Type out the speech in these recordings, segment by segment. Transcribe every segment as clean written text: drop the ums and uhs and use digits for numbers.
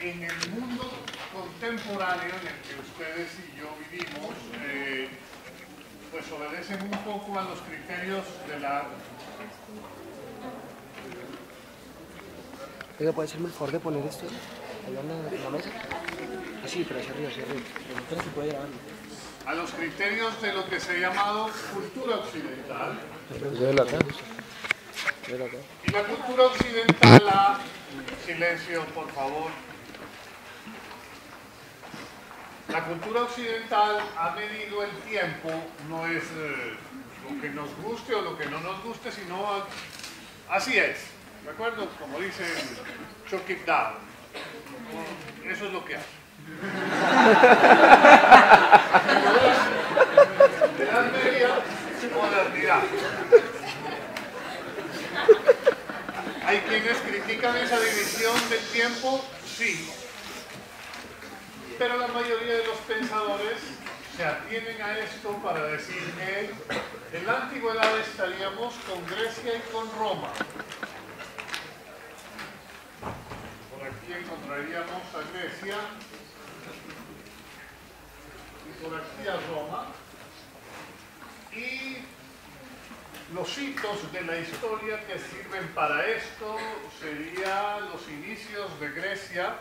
en el mundo contemporáneo en el que ustedes y yo vivimos, pues obedecen un poco a los criterios de la... Oiga, ¿puede hacerme el favor de poner esto allá en la mesa? Así, pero hacia arriba, hacia arriba. Pero se puede grabar. A los criterios de lo que se ha llamado cultura occidental. Y la cultura occidental, silencio por favor, la cultura occidental ha medido el tiempo, no es lo que nos guste o lo que no nos guste, sino así es, ¿de acuerdo? Como dicen, chuck it down, eso es lo que hace. Edad media, modernidad. ¿Hay quienes critican esa división del tiempo? Sí. Pero la mayoría de los pensadores se atienen a esto para decir que en la antigüedad estaríamos con Grecia y con Roma. Por aquí encontraríamos a Grecia y por aquí a Roma. Y los hitos de la historia que sirven para esto serían los inicios de Grecia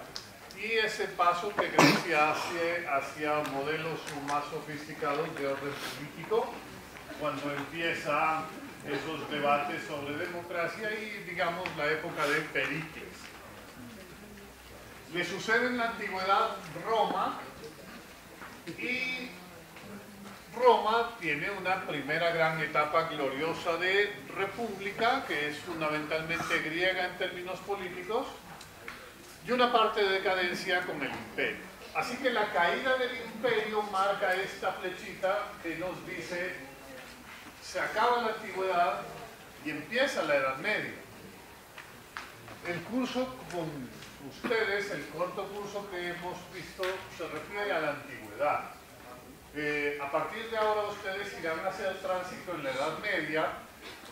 y ese paso que Grecia hace hacia modelos más sofisticados de orden político, cuando empiezan esos debates sobre democracia y, digamos, la época de Pericles. Le sucede en la antigüedad Roma, y Roma tiene una primera gran etapa gloriosa de república, que es fundamentalmente griega en términos políticos, y una parte de decadencia con el imperio. Así que la caída del imperio marca esta flechita que nos dice se acaba la antigüedad y empieza la Edad Media. El curso con ustedes, el corto curso que hemos visto, se refiere a la antigüedad. A partir de ahora ustedes irán hacia el tránsito en la Edad Media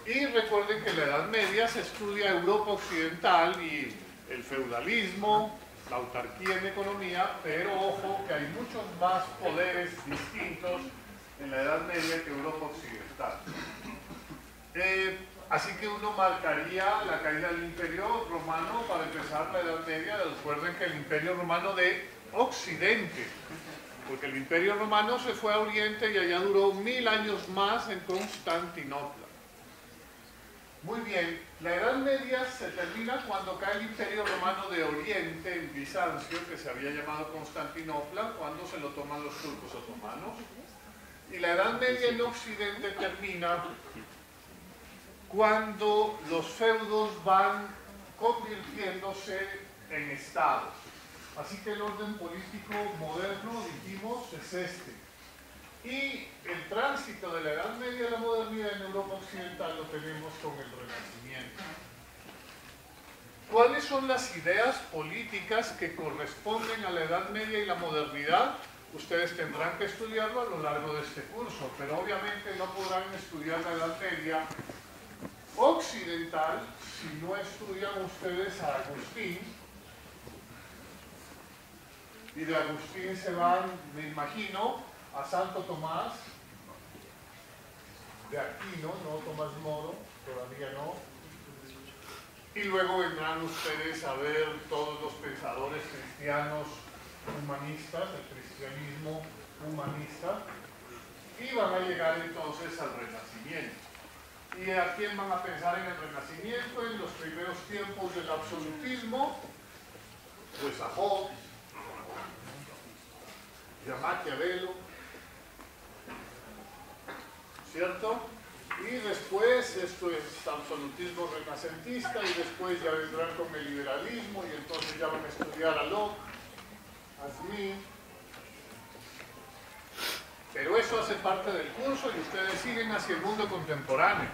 y recuerden que en la Edad Media se estudia Europa Occidental y el feudalismo, la autarquía en economía, pero ojo que hay muchos más poderes distintos en la Edad Media que Europa Occidental. Así que uno marcaría la caída del Imperio Romano para empezar la Edad Media. Recuerden que el Imperio Romano de Occidente, porque el Imperio Romano se fue a Oriente y allá duró 1000 años más en Constantinopla. Muy bien, la Edad Media se termina cuando cae el Imperio Romano de Oriente, en Bizancio, que se había llamado Constantinopla, cuando se lo toman los turcos otomanos. Y la Edad Media en Occidente termina cuando los feudos van convirtiéndose en estados. Así que el orden político moderno, dijimos, es este. Y el tránsito de la Edad Media a la modernidad en Europa Occidental lo tenemos con el Renacimiento. ¿Cuáles son las ideas políticas que corresponden a la Edad Media y la modernidad? Ustedes tendrán que estudiarlo a lo largo de este curso, pero obviamente no podrán estudiar la Edad Media occidental si no estudian ustedes a Agustín. Y de Agustín se van, me imagino, a Santo Tomás de Aquino, no Tomás Moro, todavía no. Y luego vendrán ustedes a ver todos los pensadores cristianos humanistas, el cristianismo humanista, y van a llegar entonces al Renacimiento. ¿Y a quién van a pensar en el Renacimiento? En los primeros tiempos del absolutismo, pues a Hobbes, y a Maquiavelo, ¿cierto? Y después esto es absolutismo renacentista y después ya vendrán con el liberalismo y entonces ya van a estudiar a Locke, a Smith. Pero eso hace parte del curso y ustedes siguen hacia el mundo contemporáneo.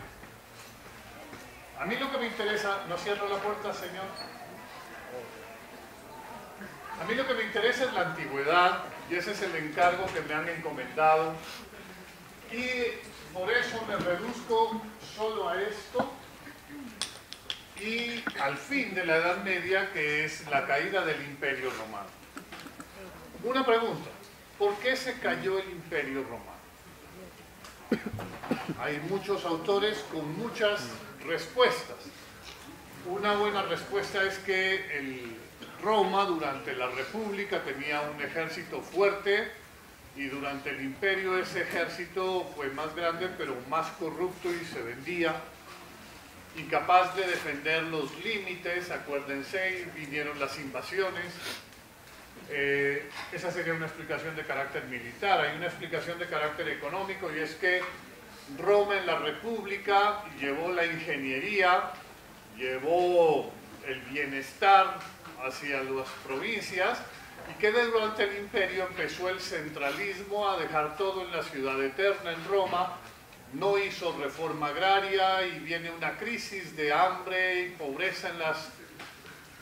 A mí lo que me interesa, no cierro la puerta, señor. A mí lo que me interesa es la antigüedad y ese es el encargo que me han encomendado. Y por eso me reduzco solo a esto y al fin de la Edad Media, que es la caída del Imperio Romano. Una pregunta, ¿por qué se cayó el Imperio Romano? Hay muchos autores con muchas respuestas. Una buena respuesta es que Roma durante la República tenía un ejército fuerte y durante el Imperio ese ejército fue más grande pero más corrupto y se vendía, incapaz de defender los límites. Acuérdense, vinieron las invasiones. Esa sería una explicación de carácter militar. Hay una explicación de carácter económico, y es que Roma en la República llevó la ingeniería, llevó el bienestar hacia las provincias, y que durante el Imperio empezó el centralismo, a dejar todo en la ciudad eterna, en Roma. No hizo reforma agraria y viene una crisis de hambre y pobreza en las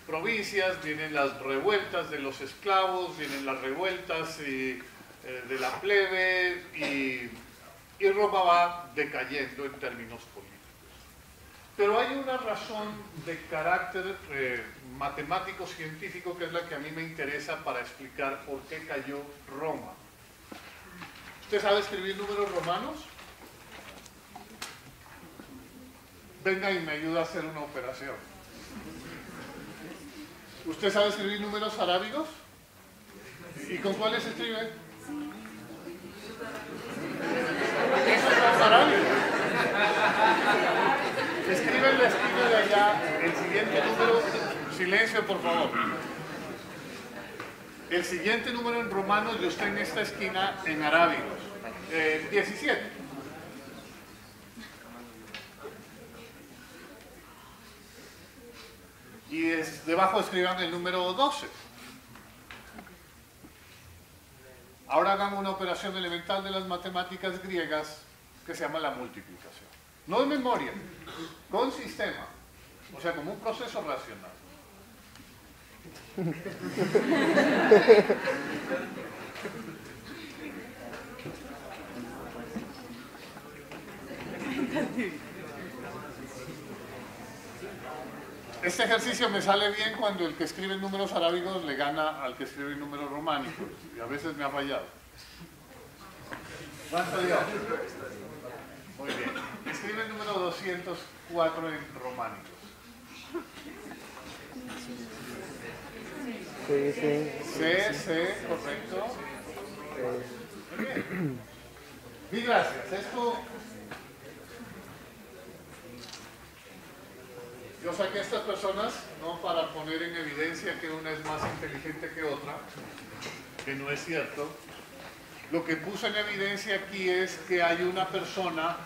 provincias, vienen las revueltas de los esclavos, vienen las revueltas de la plebe, y Roma va decayendo en términos políticos. Pero hay una razón de carácter matemático-científico que es la que a mí me interesa para explicar por qué cayó Roma. ¿Usted sabe escribir números romanos? Venga y me ayuda a hacer una operación. ¿Usted sabe escribir números arábigos? ¿Y con cuáles escribe? Esos son arábigos. Escribe en la esquina de allá el siguiente número. Silencio, por favor. El siguiente número en romanos y usted en esta esquina en arábigos. 17. Y debajo escriban el número 12. Ahora hagamos una operación elemental de las matemáticas griegas que se llama la multiplicación. No de memoria, con sistema. O sea, como un proceso racional. Este ejercicio me sale bien cuando el que escribe números arábigos le gana al que escribe números románicos, y a veces me ha fallado. ¿Cuánto dio? Muy bien. Escribe el número 204 en románicos. Sí, correcto. Muy bien. Y gracias. Esto... Yo saqué a estas personas no para poner en evidencia que una es más inteligente que otra, que no es cierto. Lo que puse en evidencia aquí es que hay una persona,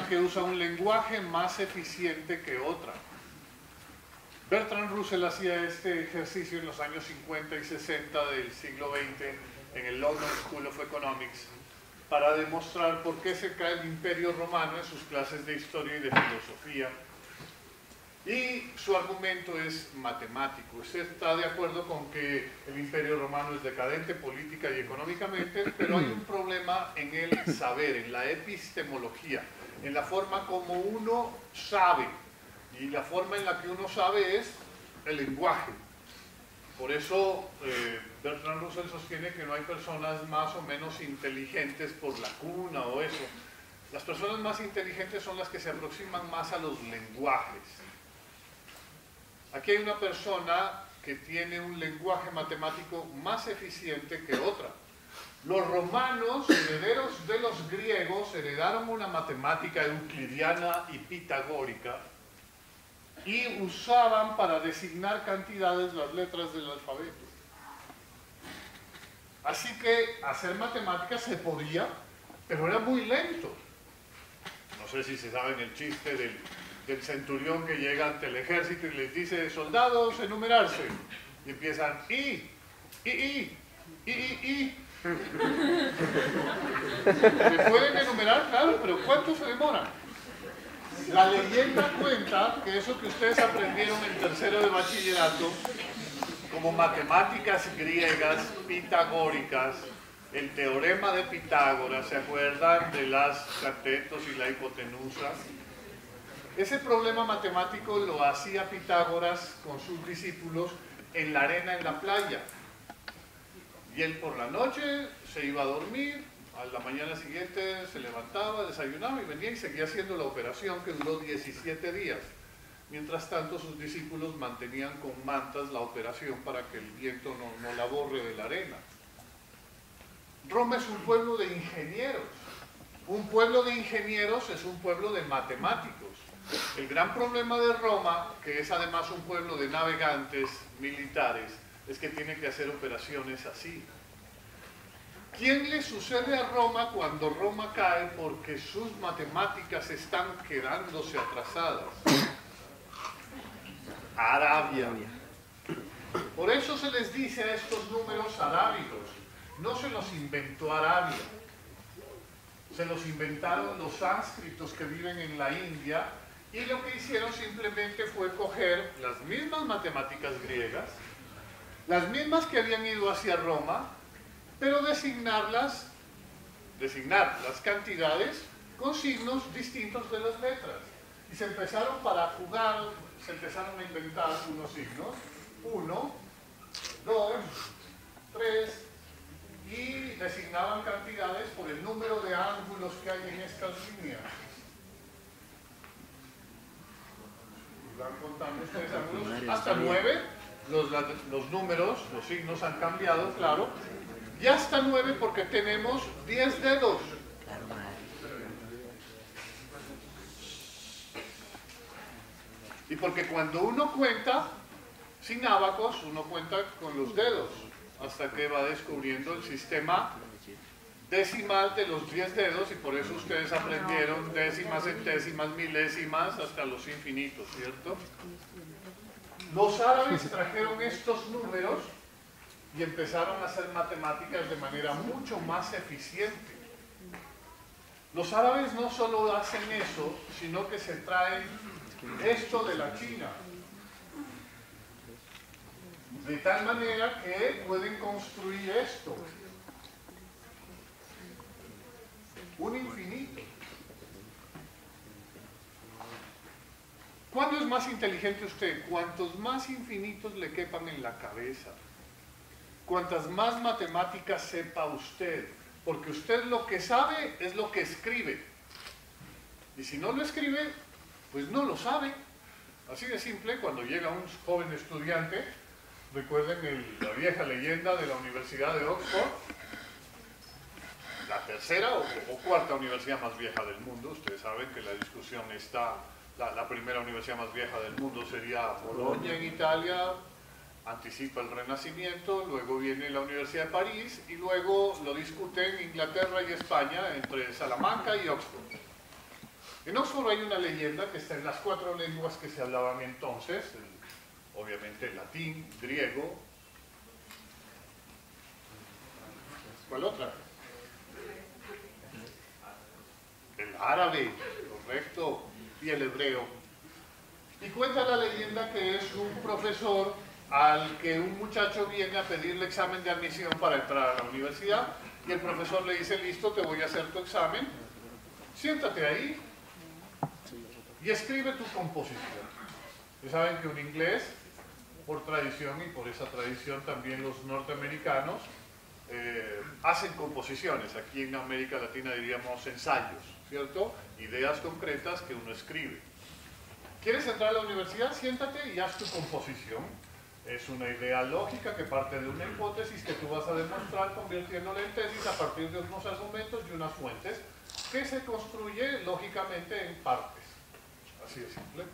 que usa un lenguaje más eficiente que otra. Bertrand Russell hacía este ejercicio en los años 50 y 60 del siglo XX en el London School of Economics, para demostrar por qué se cae el Imperio Romano en sus clases de historia y de filosofía. Y su argumento es matemático. Usted está de acuerdo con que el Imperio Romano es decadente política y económicamente, pero hay un problema en el saber, en la epistemología, en la forma como uno sabe. Y la forma en la que uno sabe es el lenguaje. Por eso Bertrand Russell sostiene que no hay personas más o menos inteligentes por la cuna o eso. Las personas más inteligentes son las que se aproximan más a los lenguajes. Aquí hay una persona que tiene un lenguaje matemático más eficiente que otra. Los romanos, herederos de los griegos, heredaron una matemática euclidiana y pitagórica, y usaban para designar cantidades las letras del alfabeto. Así que hacer matemáticas se podía, pero era muy lento. No sé si se saben el chiste del centurión que llega ante el ejército y les dice: soldados, enumerarse. Y empiezan I. ¿Se pueden enumerar? Claro, pero ¿cuánto se demoran? La leyenda cuenta que eso que ustedes aprendieron en tercero de bachillerato, como matemáticas griegas, pitagóricas, el teorema de Pitágoras, ¿se acuerdan de las catetos y la hipotenusa? Ese problema matemático lo hacía Pitágoras con sus discípulos en la arena en la playa. Y él por la noche se iba a dormir, a la mañana siguiente se levantaba, desayunaba y venía y seguía haciendo la operación que duró 17 días. Mientras tanto, sus discípulos mantenían con mantas la operación para que el viento no la borre de la arena. Roma es un pueblo de ingenieros. Un pueblo de ingenieros es un pueblo de matemáticos. El gran problema de Roma, que es además un pueblo de navegantes militares, es que tiene que hacer operaciones así. ¿Quién le sucede a Roma cuando Roma cae porque sus matemáticas están quedándose atrasadas? Arabia. Por eso se les dice a estos números arábigos. No se los inventó Arabia. Se los inventaron los sánscritos que viven en la India y lo que hicieron simplemente fue coger las mismas matemáticas griegas, las mismas que habían ido hacia Roma, pero designar las cantidades con signos distintos de las letras. Y se empezaron a inventar unos signos, 1, 2, 3, y designaban cantidades por el número de ángulos que hay en estas líneas. Van contando ustedes ángulos hasta 9, los números, los signos han cambiado, claro, y hasta 9 porque tenemos 10 dedos. Y porque cuando uno cuenta sin ábacos, uno cuenta con los dedos, hasta que va descubriendo el sistema decimal de los 10 dedos, y por eso ustedes aprendieron décimas, centésimas, milésimas, hasta los infinitos, ¿cierto? Los árabes trajeron estos números y empezaron a hacer matemáticas de manera mucho más eficiente. Los árabes no solo hacen eso, sino que se traen esto de la China. De tal manera que pueden construir esto. Un infinito. ¿Cuándo es más inteligente usted? Cuantos más infinitos le quepan en la cabeza. Cuantas más matemáticas sepa usted. Porque usted lo que sabe es lo que escribe. Y si no lo escribe, pues no lo sabe. Así de simple, cuando llega un joven estudiante, recuerden la vieja leyenda de la Universidad de Oxford, la tercera o cuarta universidad más vieja del mundo. Ustedes saben que la discusión está, la primera universidad más vieja del mundo sería Bolonia en Italia, anticipa el Renacimiento, luego viene la Universidad de París y luego lo discuten Inglaterra y España entre Salamanca y Oxford. En Oxford hay una leyenda que está en las 4 lenguas que se hablaban entonces, obviamente el latín, griego. ¿Cuál otra? El árabe, correcto, y el hebreo. Y cuenta la leyenda que es un profesor al que un muchacho viene a pedirle examen de admisión para entrar a la universidad y el profesor le dice: listo, te voy a hacer tu examen, siéntate ahí y escribe tu composición. Ustedes saben que un inglés, por tradición y por esa tradición también los norteamericanos hacen composiciones. Aquí en América Latina diríamos ensayos, ¿cierto? Ideas concretas que uno escribe. ¿Quieres entrar a la universidad? Siéntate y haz tu composición. Es una idea lógica que parte de una hipótesis que tú vas a demostrar convirtiéndola en tesis a partir de unos argumentos y unas fuentes que se construye lógicamente en partes. Así de simple.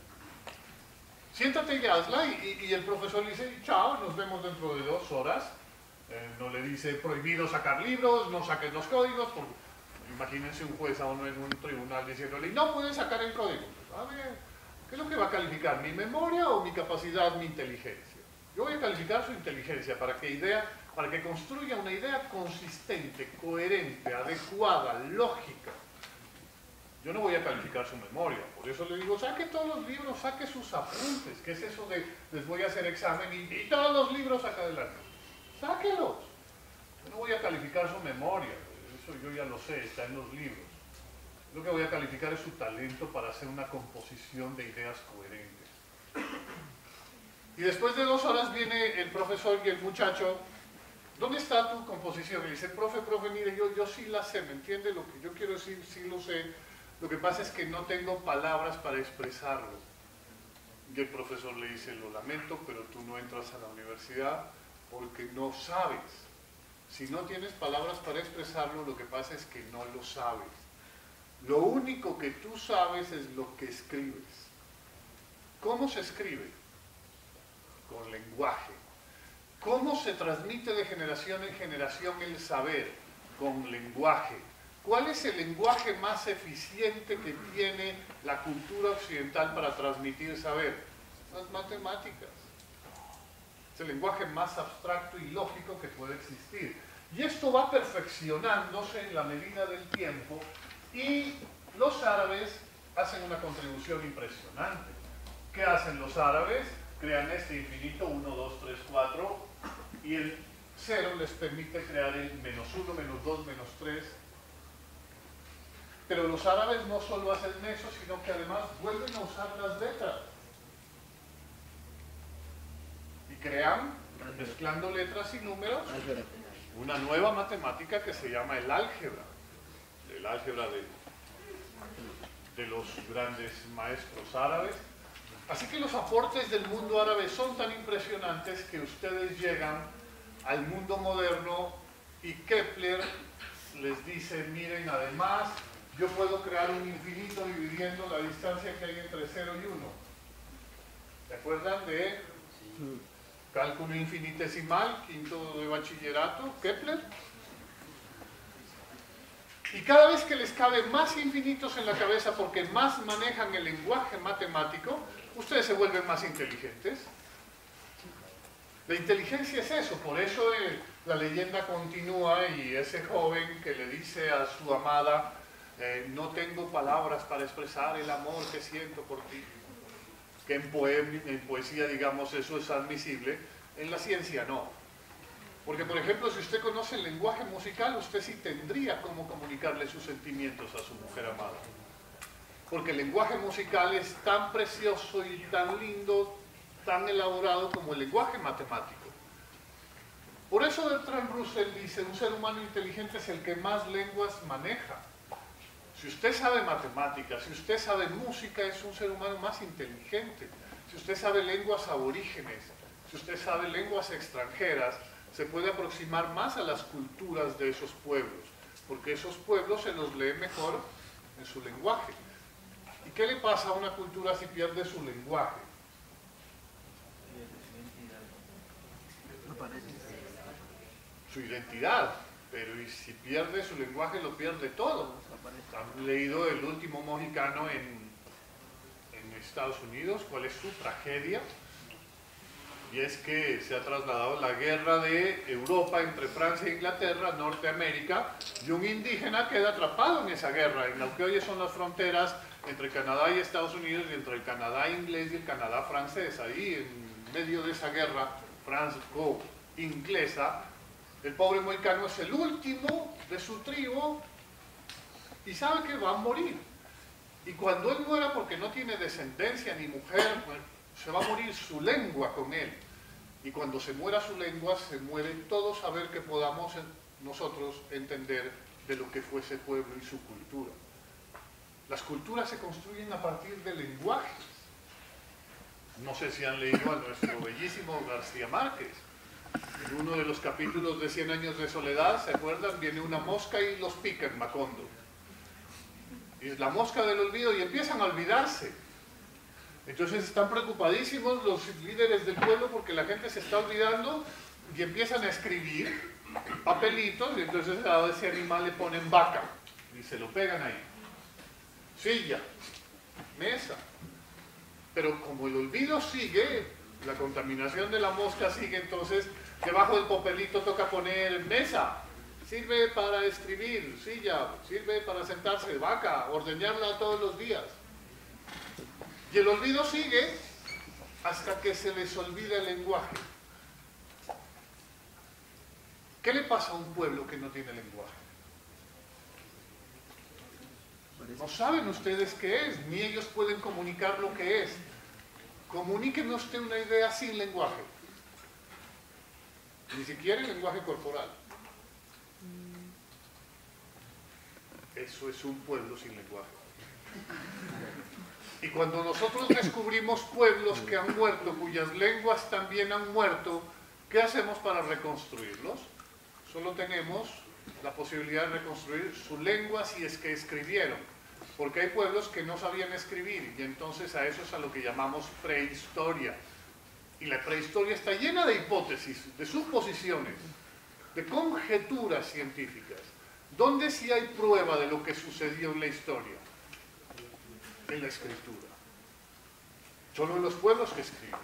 Siéntate y hazla, y el profesor le dice: chao, nos vemos dentro de 2 horas. No le dice prohibido sacar libros, no saques los códigos. Imagínense un juez a uno en un tribunal diciéndole: no puedes sacar el código. A ver, ¿qué es lo que va a calificar? ¿Mi memoria o mi capacidad, mi inteligencia? Yo voy a calificar su inteligencia para que construya una idea consistente, coherente, adecuada, lógica. Yo no voy a calificar su memoria, por eso le digo: saque todos los libros, saque sus apuntes. ¿Qué es eso de les voy a hacer examen y todos los libros saca adelante? Sáquelos. No voy a calificar su memoria, eso yo ya lo sé, está en los libros. Lo que voy a calificar es su talento para hacer una composición de ideas coherentes. Y después de 2 horas viene el profesor y el muchacho, ¿dónde está tu composición? Y dice, profe, mire, yo sí la sé, ¿me entiende? Lo que yo quiero decir, sí lo sé. Lo que pasa es que no tengo palabras para expresarlo. Y el profesor le dice, lo lamento, pero tú no entras a la universidad porque no sabes. Si no tienes palabras para expresarlo, lo que pasa es que no lo sabes. Lo único que tú sabes es lo que escribes. ¿Cómo se escribe? Con lenguaje. ¿Cómo se transmite de generación en generación el saber? Con lenguaje. ¿Cuál es el lenguaje más eficiente que tiene la cultura occidental para transmitir saber? Las matemáticas. Es el lenguaje más abstracto y lógico que puede existir. Y esto va perfeccionándose en la medida del tiempo y los árabes hacen una contribución impresionante. ¿Qué hacen los árabes? Crean este infinito, 1, 2, 3, 4, y el 0 les permite crear el -1, -2, -3. Pero los árabes no solo hacen eso, sino que además vuelven a usar las letras. Y crean, mezclando letras y números, una nueva matemática que se llama el álgebra de los grandes maestros árabes. Así que los aportes del mundo árabe son tan impresionantes que ustedes llegan al mundo moderno y Kepler les dice, miren, además yo puedo crear un infinito dividiendo la distancia que hay entre 0 y 1. ¿Se acuerdan de cálculo infinitesimal, quinto de bachillerato, Kepler? Y cada vez que les cabe más infinitos en la cabeza porque más manejan el lenguaje matemático, ustedes se vuelven más inteligentes. La inteligencia es eso, por eso la leyenda continúa y ese joven que le dice a su amada, no tengo palabras para expresar el amor que siento por ti. Que en poesía, digamos, eso es admisible, en la ciencia no. Porque, por ejemplo, si usted conoce el lenguaje musical, usted sí tendría cómo comunicarle sus sentimientos a su mujer amada. Porque el lenguaje musical es tan precioso y tan lindo, tan elaborado como el lenguaje matemático. Por eso Bertrand Russell dice, un ser humano inteligente es el que más lenguas maneja. Si usted sabe matemáticas, si usted sabe música, es un ser humano más inteligente. Si usted sabe lenguas aborígenes, si usted sabe lenguas extranjeras, se puede aproximar más a las culturas de esos pueblos, porque esos pueblos se los lee mejor en su lenguaje. ¿Y qué le pasa a una cultura si pierde su lenguaje? Su identidad, pero y si pierde su lenguaje lo pierde todo. ¿Han leído El último mohicano en Estados Unidos? ¿Cuál es su tragedia? Y es que se ha trasladado la guerra de Europa entre Francia e Inglaterra, Norteamérica, y un indígena queda atrapado en esa guerra, en lo que hoy son las fronteras entre Canadá y Estados Unidos, y entre el Canadá inglés y el Canadá francés. Ahí, en medio de esa guerra franco-inglesa, el pobre mohicano es el último de su tribu y sabe que va a morir. Y cuando él muera, porque no tiene descendencia ni mujer, se va a morir su lengua con él. Y cuando se muera su lengua, se muere todo saber que podamos nosotros entender de lo que fue ese pueblo y su cultura. Las culturas se construyen a partir de lenguajes. No sé si han leído a nuestro bellísimo García Márquez. En uno de los capítulos de 100 años de soledad, ¿se acuerdan? Viene una mosca y los pica en Macondo. Y es la mosca del olvido y empiezan a olvidarse. Entonces están preocupadísimos los líderes del pueblo porque la gente se está olvidando y empiezan a escribir papelitos y entonces a ese animal le ponen vaca y se lo pegan ahí. Silla, mesa. Pero como el olvido sigue, la contaminación de la mosca sigue, entonces debajo del papelito toca poner mesa. Sirve para escribir, silla, sirve para sentarse, vaca, ordeñarla todos los días. Y el olvido sigue hasta que se les olvida el lenguaje. ¿Qué le pasa a un pueblo que no tiene lenguaje? No saben ustedes qué es, ni ellos pueden comunicar lo que es. Comuníqueme usted una idea sin lenguaje. Ni siquiera el lenguaje corporal. Eso es un pueblo sin lenguaje. Y cuando nosotros descubrimos pueblos que han muerto, cuyas lenguas también han muerto, ¿qué hacemos para reconstruirlos? Solo tenemos la posibilidad de reconstruir su lengua si es que escribieron. Porque hay pueblos que no sabían escribir, y entonces a eso es a lo que llamamos prehistoria. Y la prehistoria está llena de hipótesis, de suposiciones, de conjeturas científicas. ¿Dónde sí hay prueba de lo que sucedió en la historia? En la escritura. Solo en los pueblos que escriben.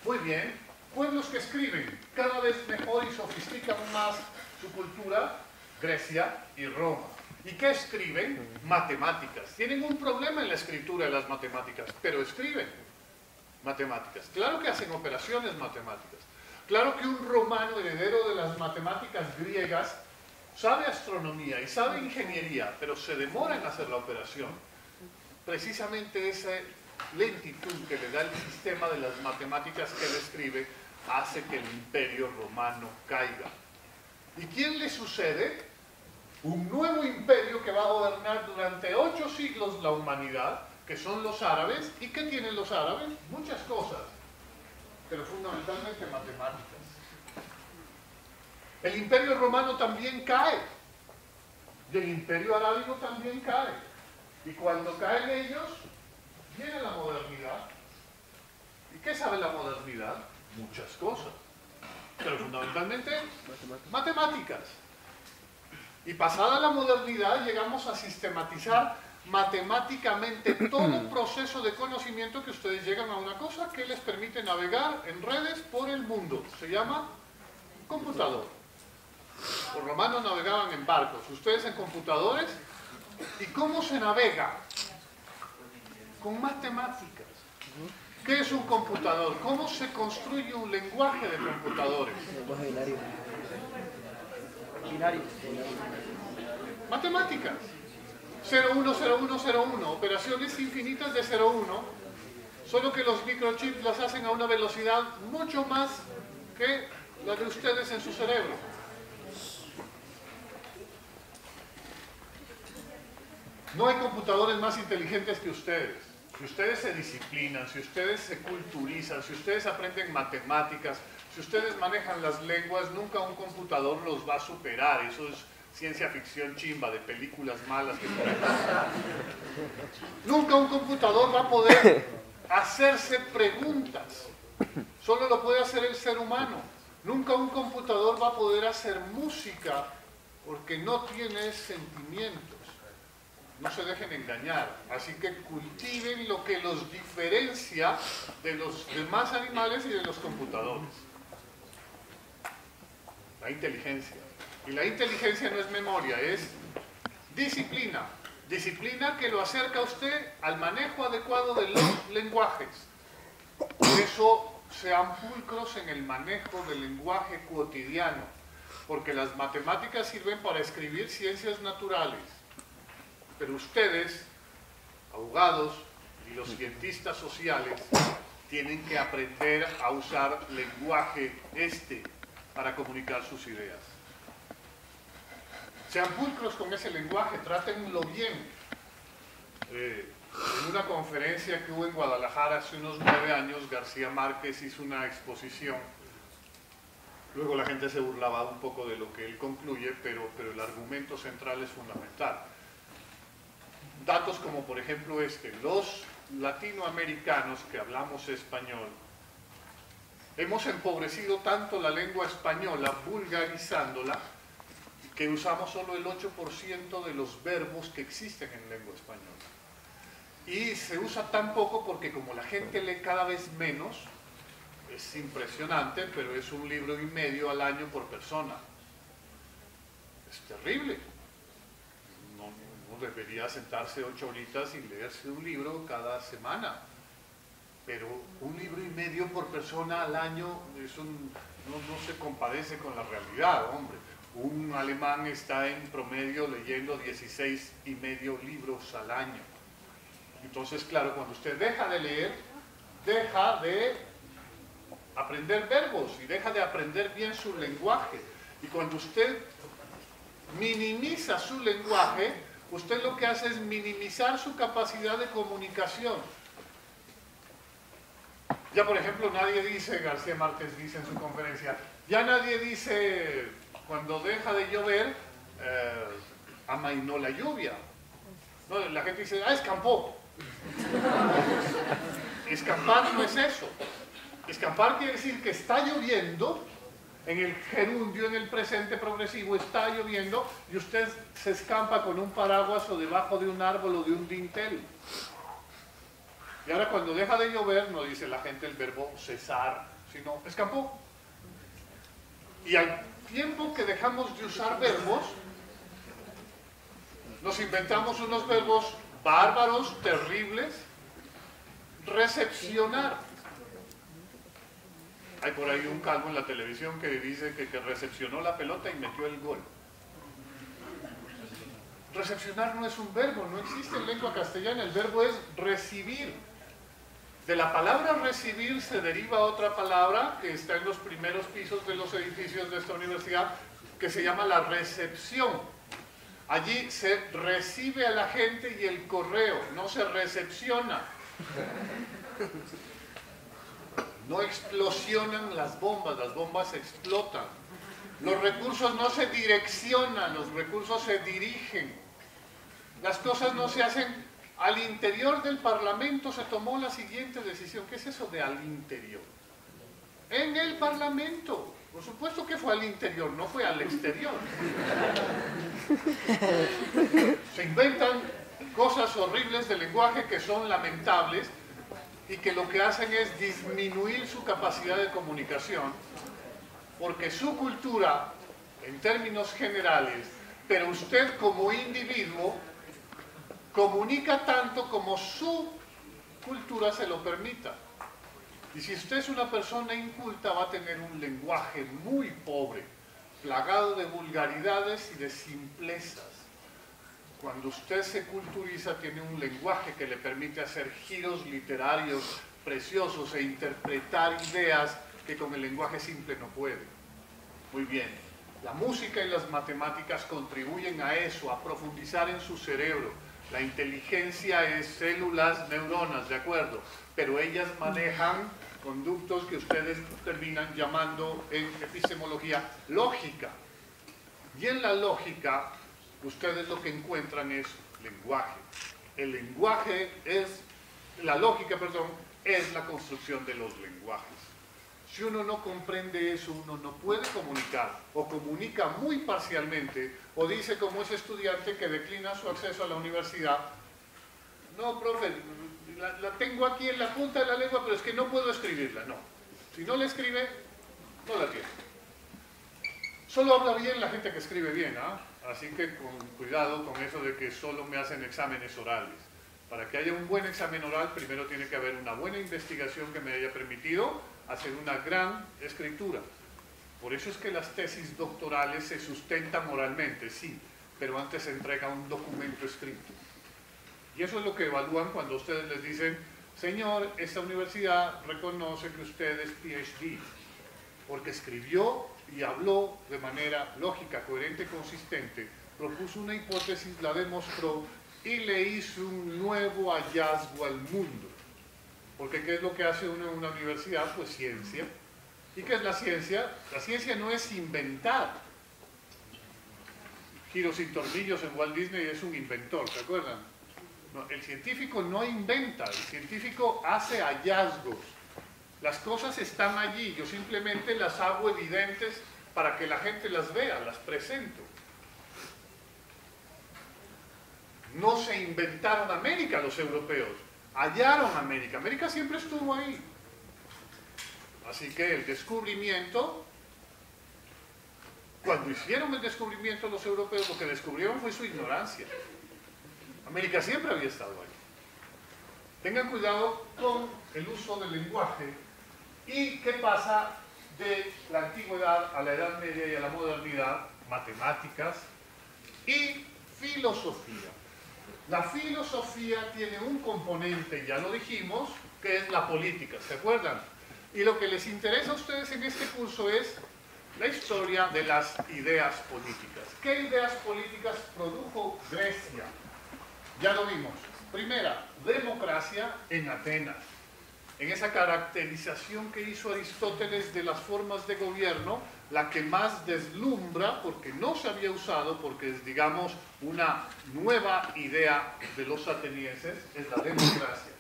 Muy bien, pueblos que escriben cada vez mejor y sofistican más su cultura, Grecia y Roma. ¿Y qué escriben? Matemáticas. Tienen un problema en la escritura de las matemáticas, pero escriben matemáticas. Claro que hacen operaciones matemáticas. Claro que un romano heredero de las matemáticas griegas sabe astronomía y sabe ingeniería, pero se demora en hacer la operación. Precisamente esa lentitud que le da el sistema de las matemáticas que él escribe hace que el imperio romano caiga. ¿Y quién le sucede? Un nuevo imperio que va a gobernar durante 8 siglos la humanidad, que son los árabes. ¿Y qué tienen los árabes? Muchas cosas, pero fundamentalmente matemáticas. El imperio romano también cae, y el imperio arábigo también cae. Y cuando caen ellos, viene la modernidad. ¿Y qué sabe la modernidad? Muchas cosas, pero fundamentalmente matemáticas. Y pasada la modernidad llegamos a sistematizar matemáticamente todo proceso de conocimiento que ustedes llegan a una cosa que les permite navegar en redes por el mundo. Se llama computador. Los romanos navegaban en barcos, ustedes en computadores. ¿Y cómo se navega? Con matemáticas. ¿Qué es un computador? ¿Cómo se construye un lenguaje de computadores? Lenguaje binario. Binario. Matemáticas. 01, 01, 01. Operaciones infinitas de 01. Solo que los microchips las hacen a una velocidad mucho más que la de ustedes en su cerebro. No hay computadores más inteligentes que ustedes. Si ustedes se disciplinan, si ustedes se culturizan, si ustedes aprenden matemáticas, si ustedes manejan las lenguas, nunca un computador los va a superar. Eso es ciencia ficción chimba de películas malas que nunca un computador va a poder hacerse preguntas. Solo lo puede hacer el ser humano. Nunca un computador va a poder hacer música porque no tiene sentimientos. No se dejen engañar. Así que cultiven lo que los diferencia de los demás animales y de los computadores. La inteligencia. Y la inteligencia no es memoria, es disciplina. Disciplina que lo acerca a usted al manejo adecuado de los lenguajes. Por eso sean pulcros en el manejo del lenguaje cotidiano. Porque las matemáticas sirven para escribir ciencias naturales. Pero ustedes, abogados y los cientistas sociales, tienen que aprender a usar lenguaje para comunicar sus ideas. Sean pulcros con ese lenguaje, trátenlo bien. En una conferencia que hubo en Guadalajara hace unos 9 años, García Márquez hizo una exposición. Luego la gente se burlaba un poco de lo que él concluye, pero el argumento central es fundamental. Datos como por ejemplo los latinoamericanos que hablamos español, hemos empobrecido tanto la lengua española, vulgarizándola, que usamos solo el 8% de los verbos que existen en lengua española. Y se usa tan poco porque como la gente lee cada vez menos, es impresionante, pero es 1,5 libros al año por persona. Es terrible. No debería sentarse 8 horitas y leerse un libro cada semana. Pero 1,5 libros por persona al año, eso no se compadece con la realidad, hombre. Un alemán está en promedio leyendo 16,5 libros al año. Entonces, claro, cuando usted deja de leer, deja de aprender verbos y deja de aprender bien su lenguaje. Y cuando usted minimiza su lenguaje, usted lo que hace es minimizar su capacidad de comunicación. Ya, por ejemplo, nadie dice, García Márquez dice en su conferencia, ya nadie dice, cuando deja de llover, amainó la lluvia. No, la gente dice, escampó. Escampar no es eso. Escampar quiere decir que está lloviendo, en el gerundio, en el presente progresivo, está lloviendo y usted se escampa con un paraguas o debajo de un árbol o de un dintel. Y ahora cuando deja de llover, no dice la gente el verbo cesar, sino escampó. Y al tiempo que dejamos de usar verbos, nos inventamos unos verbos bárbaros, terribles. Recepcionar. Hay por ahí un calvo en la televisión que dice que recepcionó la pelota y metió el gol. Recepcionar no es un verbo, no existe en lengua castellana, el verbo es recibir. De la palabra recibir se deriva otra palabra que está en los primeros pisos de los edificios de esta universidad, que se llama la recepción. Allí se recibe a la gente y el correo, no se recepciona. No explosionan las bombas explotan. Los recursos no se direccionan, los recursos se dirigen. Las cosas no se hacen. Al interior del Parlamento se tomó la siguiente decisión. ¿Qué es eso de al interior? En el Parlamento. Por supuesto que fue al interior, no fue al exterior. Se inventan cosas horribles de lenguaje que son lamentables y que lo que hacen es disminuir su capacidad de comunicación, porque su cultura, en términos generales, pero usted como individuo, comunica tanto como su cultura se lo permita. Y si usted es una persona inculta, va a tener un lenguaje muy pobre, plagado de vulgaridades y de simplezas. Cuando usted se culturiza, tiene un lenguaje que le permite hacer giros literarios preciosos e interpretar ideas que con el lenguaje simple no puede. Muy bien, la música y las matemáticas contribuyen a eso, a profundizar en su cerebro. La inteligencia es células, neuronas, ¿de acuerdo? Pero ellas manejan conductos que ustedes terminan llamando en epistemología lógica. Y en la lógica, ustedes lo que encuentran es lenguaje. El lenguaje es, la lógica, perdón, es la construcción de los lenguajes. Si uno no comprende eso, uno no puede comunicar, o comunica muy parcialmente, o dice como ese estudiante que declina su acceso a la universidad, no, profe, la tengo aquí en la punta de la lengua, pero es que no puedo escribirla. No, si no la escribe, no la tiene. Solo habla bien la gente que escribe bien, ¿ah? Así que con cuidado con eso de que solo me hacen exámenes orales. Para que haya un buen examen oral, primero tiene que haber una buena investigación que me haya permitido hacer una gran escritura. Por eso es que las tesis doctorales se sustentan oralmente, sí, pero antes se entrega un documento escrito. Y eso es lo que evalúan cuando ustedes les dicen, señor, esta universidad reconoce que usted es PhD, porque escribió y habló de manera lógica, coherente, consistente, propuso una hipótesis, la demostró y le hizo un nuevo hallazgo al mundo. Porque ¿qué es lo que hace uno en una universidad? Pues ciencia. ¿Y qué es la ciencia? La ciencia no es inventar. Giro sin tornillos en Walt Disney es un inventor, ¿se acuerdan? No, el científico no inventa, el científico hace hallazgos. Las cosas están allí, yo simplemente las hago evidentes para que la gente las vea, las presento. No se inventaron América los europeos, hallaron América. América siempre estuvo ahí. Así que el descubrimiento, cuando hicieron el descubrimiento los europeos, lo que descubrieron fue su ignorancia. América siempre había estado ahí. Tengan cuidado con el uso del lenguaje y qué pasa de la antigüedad a la Edad Media y a la modernidad. matemáticas y filosofía. La filosofía tiene un componente, ya lo dijimos, que es la política, ¿se acuerdan? Y lo que les interesa a ustedes en este curso es la historia de las ideas políticas. ¿Qué ideas políticas produjo Grecia? Ya lo vimos. Primera, democracia en Atenas. En esa caracterización que hizo Aristóteles de las formas de gobierno, la que más deslumbra, porque no se había usado, porque es, digamos, una nueva idea de los atenienses, es la democracia.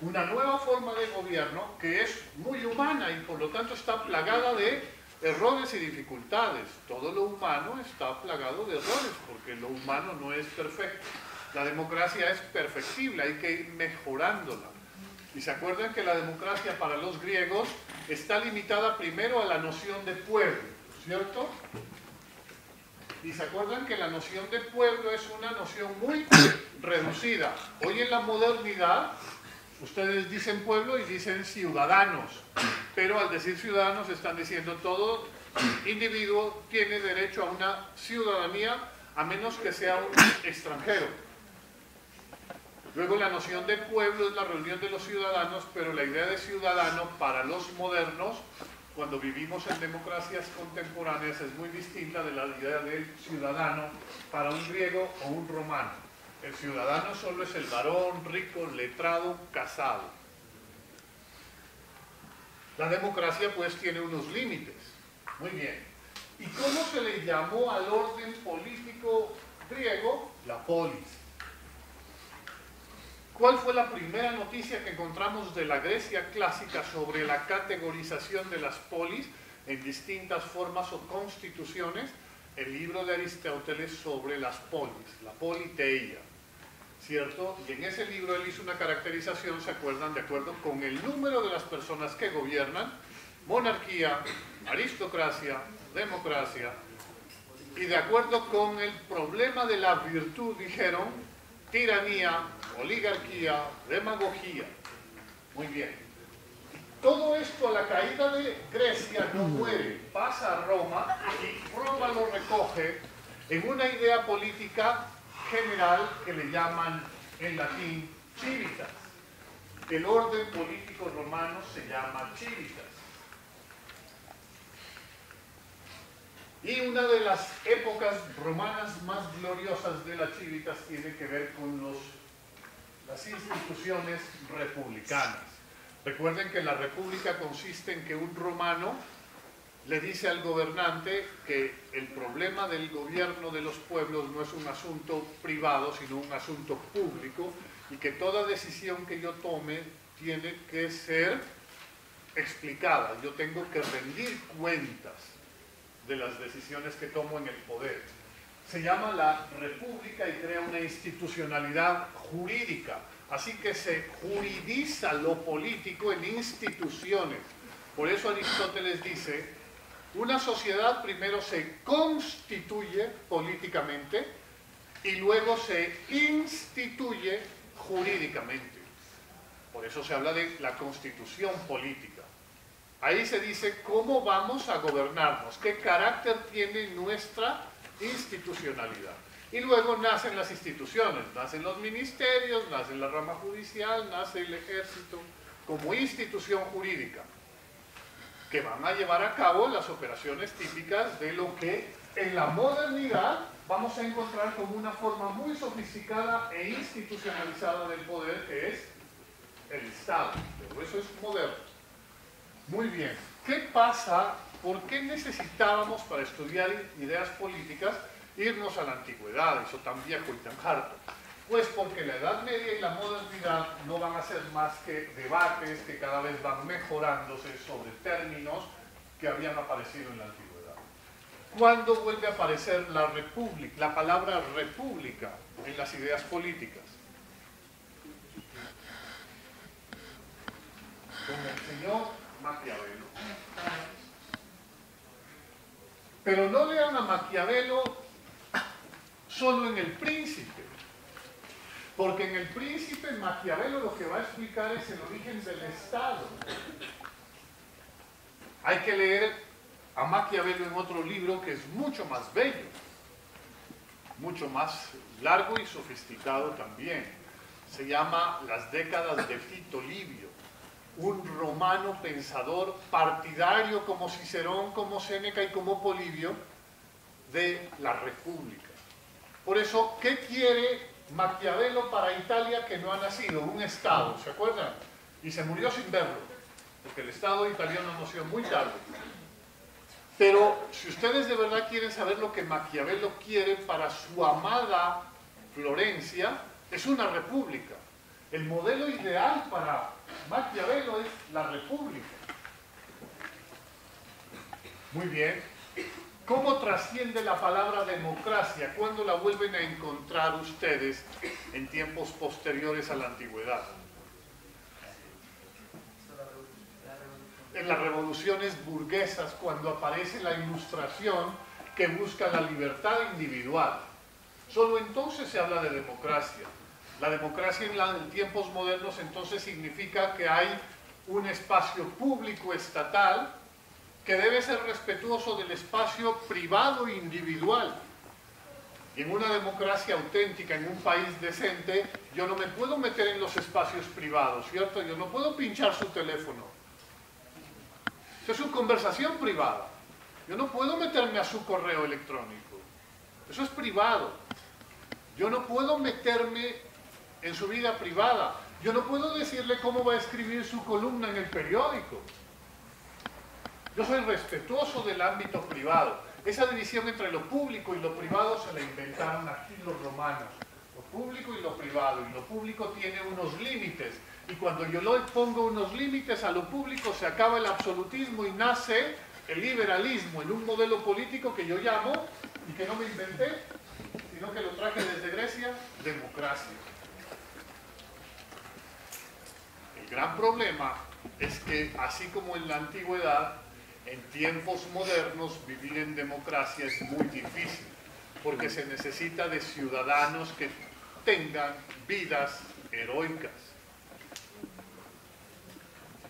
Una nueva forma de gobierno que es muy humana y por lo tanto está plagada de errores y dificultades. Todo lo humano está plagado de errores, porque lo humano no es perfecto. La democracia es perfectible, hay que ir mejorándola. Y se acuerdan que la democracia para los griegos está limitada primero a la noción de pueblo, ¿cierto? Y se acuerdan que la noción de pueblo es una noción muy reducida. Hoy en la modernidad, ustedes dicen pueblo y dicen ciudadanos, pero al decir ciudadanos están diciendo todo individuo tiene derecho a una ciudadanía a menos que sea un extranjero. Luego la noción de pueblo es la reunión de los ciudadanos, pero la idea de ciudadano para los modernos, cuando vivimos en democracias contemporáneas, es muy distinta de la idea del ciudadano para un griego o un romano. El ciudadano solo es el varón, rico, letrado, casado. La democracia pues tiene unos límites. Muy bien. ¿Y cómo se le llamó al orden político griego? La polis. ¿Cuál fue la primera noticia que encontramos de la Grecia clásica sobre la categorización de las polis en distintas formas o constituciones? El libro de Aristóteles sobre las polis, la politeia, ¿cierto? Y en ese libro él hizo una caracterización, ¿se acuerdan? De acuerdo con el número de las personas que gobiernan, monarquía, aristocracia, democracia, y de acuerdo con el problema de la virtud, dijeron, tiranía, oligarquía, demagogía. Muy bien. Todo esto a la caída de Grecia no muere, pasa a Roma y Roma lo recoge en una idea política general que le llaman en latín civitas. El orden político romano se llama civitas. Y una de las épocas romanas más gloriosas de las civitas tiene que ver con las instituciones republicanas. Recuerden que la república consiste en que un romano le dice al gobernante que el problema del gobierno de los pueblos no es un asunto privado, sino un asunto público, y que toda decisión que yo tome tiene que ser explicada. Yo tengo que rendir cuentas de las decisiones que tomo en el poder. Se llama la república y crea una institucionalidad jurídica. Así que se juridiza lo político en instituciones. Por eso Aristóteles dice, una sociedad primero se constituye políticamente y luego se instituye jurídicamente. Por eso se habla de la constitución política. Ahí se dice cómo vamos a gobernarnos, qué carácter tiene nuestra institucionalidad. Y luego nacen las instituciones, nacen los ministerios, nace la rama judicial, nace el ejército, como institución jurídica, que van a llevar a cabo las operaciones típicas de lo que en la modernidad vamos a encontrar como una forma muy sofisticada e institucionalizada del poder, que es el Estado. Pero eso es moderno. Muy bien. ¿Qué pasa? ¿Por qué necesitábamos para estudiar ideas políticas irnos a la antigüedad, eso tan viejo y tan harto? Pues porque la Edad Media y la modernidad no van a ser más que debates que cada vez van mejorándose sobre términos que habían aparecido en la antigüedad. ¿Cuándo vuelve a aparecer la república, la palabra república en las ideas políticas? Con el señor Maquiavelo. Pero no lean a Maquiavelo solo en El Príncipe, porque en El Príncipe Maquiavelo lo que va a explicar es el origen del Estado. Hay que leer a Maquiavelo en otro libro que es mucho más bello, mucho más largo y sofisticado también. Se llama Las décadas de Tito Livio, un romano pensador partidario como Cicerón, como Séneca y como Polibio de la República. Por eso, ¿qué quiere Maquiavelo para Italia que no ha nacido? Un Estado, ¿se acuerdan? Y se murió sin verlo, porque el Estado italiano nació muy tarde. Pero si ustedes de verdad quieren saber lo que Maquiavelo quiere para su amada Florencia, es una república. El modelo ideal para Maquiavelo es la república. Muy bien. ¿Cómo trasciende la palabra democracia? ¿Cuándo la vuelven a encontrar ustedes en tiempos posteriores a la antigüedad? En las revoluciones burguesas, cuando aparece la ilustración que busca la libertad individual. Solo entonces se habla de democracia. La democracia en tiempos modernos entonces significa que hay un espacio público estatal que debe ser respetuoso del espacio privado e individual. Y en una democracia auténtica, en un país decente, yo no me puedo meter en los espacios privados, ¿cierto? Yo no puedo pinchar su teléfono. Eso es su conversación privada. Yo no puedo meterme a su correo electrónico. Eso es privado. Yo no puedo meterme en su vida privada. Yo no puedo decirle cómo va a escribir su columna en el periódico. Yo soy respetuoso del ámbito privado. Esa división entre lo público y lo privado se la inventaron aquí los romanos. Lo público y lo privado. Y lo público tiene unos límites. Y cuando yo le pongo unos límites a lo público, se acaba el absolutismo y nace el liberalismo en un modelo político que yo llamo, y que no me inventé, sino que lo traje desde Grecia, democracia. El gran problema es que, así como en la antigüedad, en tiempos modernos vivir en democracia es muy difícil, porque se necesita de ciudadanos que tengan vidas heroicas.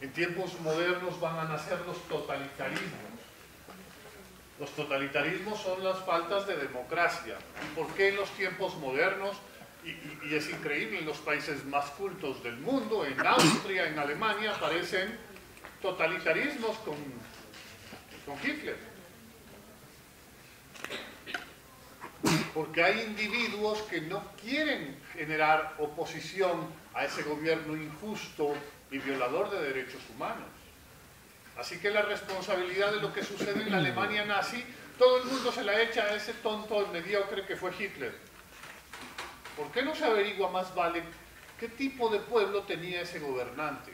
En tiempos modernos van a nacer los totalitarismos. Los totalitarismos son las faltas de democracia. ¿Y por qué en los tiempos modernos? Y es increíble, en los países más cultos del mundo, en Austria, en Alemania, aparecen totalitarismos con Hitler. Porque hay individuos que no quieren generar oposición a ese gobierno injusto y violador de derechos humanos. Así que la responsabilidad de lo que sucede en la Alemania nazi, todo el mundo se la echa a ese tonto mediocre que fue Hitler. ¿Por qué no se averigua más vale qué tipo de pueblo tenía ese gobernante?